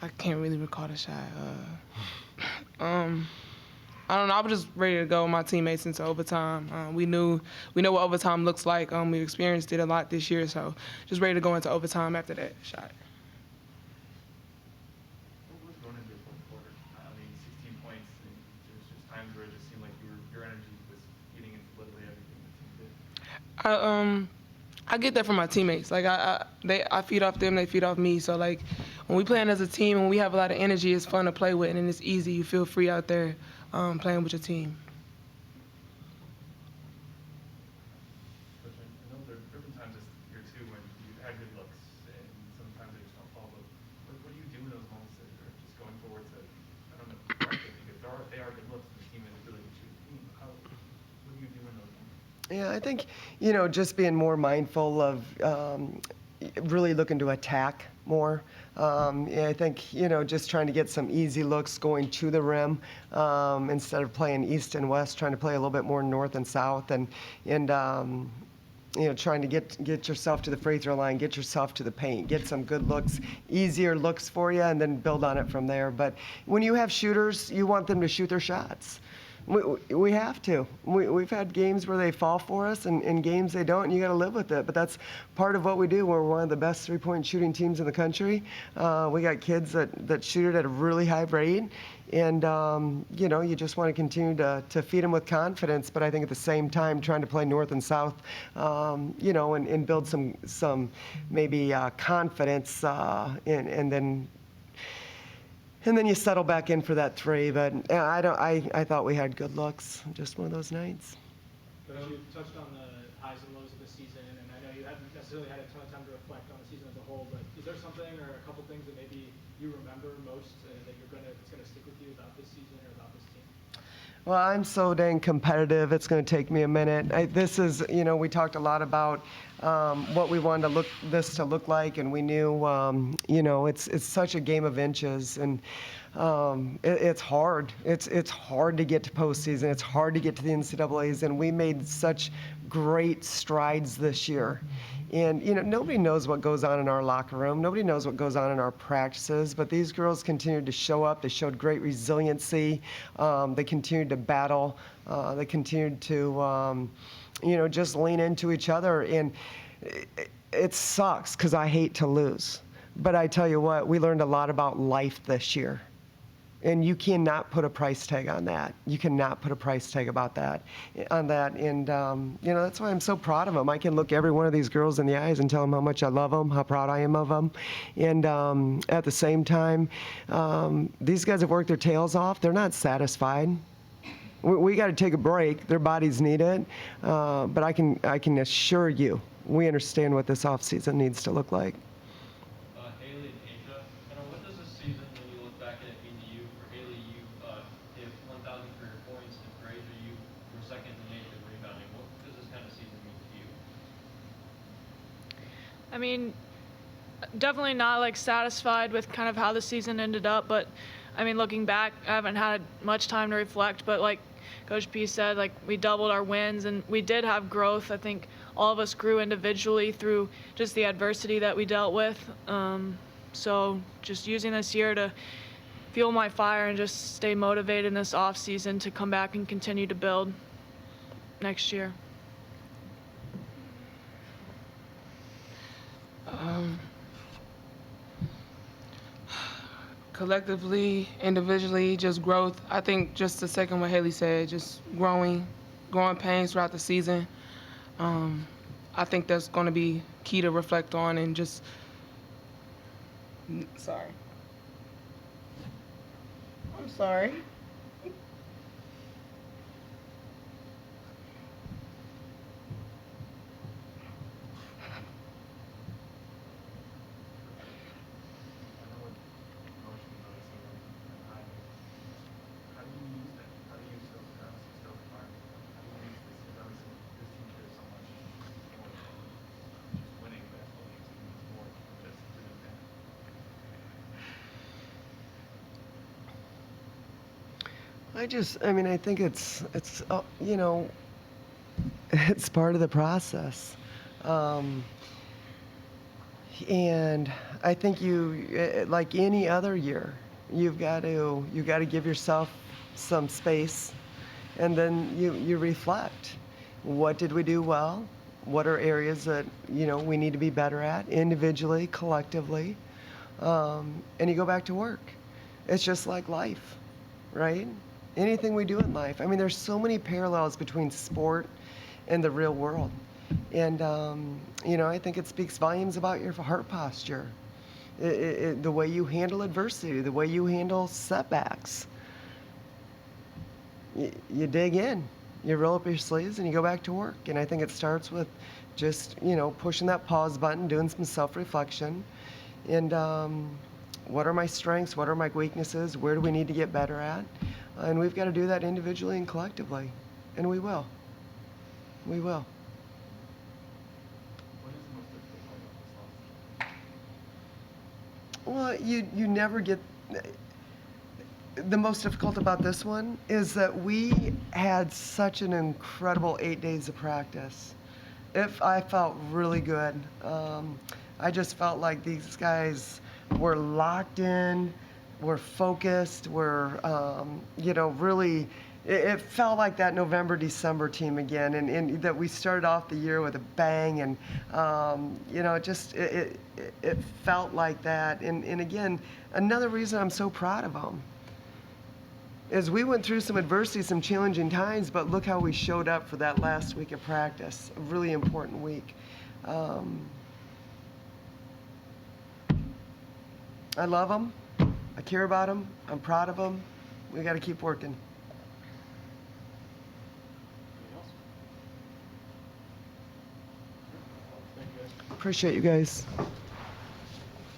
I can't really recall the shot. I don't know. I was just ready to go with my teammates into overtime. We know what overtime looks like. We experienced it a lot this year, so just ready to go into overtime after that shot. What was going into the fourth quarter? I mean, 16 points, and there's just times where it just seemed like your energy was eating into literally everything the team did. I get that from my teammates. Like I feed off them, they feed off me. So like when we playing as a team and we have a lot of energy, it's fun to play with and it's easy. You feel free out there playing with your team. Coach, I know there have been times this year too when you've had good looks and sometimes they just don't fall. But what do you do in those moments that are just going forward to, I don't know, correct it because they are good looks and the team is a really good shooting team. What do you do in those moments? Yeah, I think, just being more mindful of really looking to attack more. I think, just trying to get some easy looks going to the rim instead of playing east and west, trying to play a little bit more north and south and trying to get yourself to the free throw line, get yourself to the paint, get some good looks, easier looks for you, and then build on it from there. But when you have shooters, you want them to shoot their shots. We have to. We've had games where they fall for us and games they don't, and you got to live with it. But that's part of what we do. We're one of the best three-point shooting teams in the country. We got kids that shoot it at a really high rate, and you just want to continue to feed them with confidence. But I think at the same time, trying to play north and south, and build some maybe confidence, and then you settle back in for that three. But I thought we had good looks. Just one of those nights. Coach, you touched on the highs and lows of the season, and I know you haven't necessarily had a ton of time to reflect on the season as a whole. But is there something or a couple things that maybe you remember most that it's gonna stick with you about this season or about this team? Well, I'm so dang competitive. It's going to take me a minute. This is, we talked a lot about what we wanted this to look like, and we knew, it's such a game of inches, and it's hard. It's hard to get to postseason. It's hard to get to the NCAA's, and we made such great strides this year. And, nobody knows what goes on in our locker room. Nobody knows what goes on in our practices. But these girls continued to show up. They showed great resiliency. They continued to battle. They continued to, just lean into each other. And it sucks because I hate to lose. But I tell you what, we learned a lot about life this year. And you cannot put a price tag on that. You cannot put a price tag on that. And, that's why I'm so proud of them. I can look every one of these girls in the eyes and tell them how much I love them, how proud I am of them. And at the same time, these guys have worked their tails off. They're not satisfied. We got to take a break. Their bodies need it. But I can assure you, we understand what this offseason needs to look like. Haley and Asia, what does this season, when you look back at it, mean to you? For Haley, you hit 1,000 career points, and for Asia, you were second in the nation in rebounding. What does this kind of season mean to you? I mean, definitely not satisfied with kind of how the season ended up, but I mean, looking back, I haven't had much time to reflect, but like Coach P said, we doubled our wins and we did have growth. I think all of us grew individually through just the adversity that we dealt with. So just using this year to fuel my fire and just stay motivated in this off season to come back and continue to build next year. Collectively, individually, just growth. I think just to second what Haley said, just growing pains throughout the season. I think that's going to be key to reflect on and just, sorry. I'm sorry. I think it's it's part of the process. And I think like any other year, you got to give yourself some space, and then you reflect. What did we do well? What are areas that we need to be better at individually, collectively, and you go back to work. It's just like life, right? Anything we do in life. I mean, there's so many parallels between sport and the real world. And, I think it speaks volumes about your heart posture, the way you handle adversity, the way you handle setbacks. You dig in, you roll up your sleeves, and you go back to work. And I think it starts with just, pushing that pause button, doing some self-reflection. And what are my strengths? What are my weaknesses? Where do we need to get better at? And we've got to do that individually and collectively. And we will. We will. What is the most difficult part about this loss? Well, you never get. The most difficult about this one is that we had such an incredible 8 days of practice. I felt really good. I just felt like these guys were locked in, were focused, were, really. It felt like that November, December team again, and that we started off the year with a bang, and it felt like that. And again, another reason I'm so proud of them is we went through some adversity, some challenging times, but look how we showed up for that last week of practice, a really important week. I love them. I care about them. I'm proud of them. We got to keep working. Anything else? Thank you, guys. Appreciate you guys.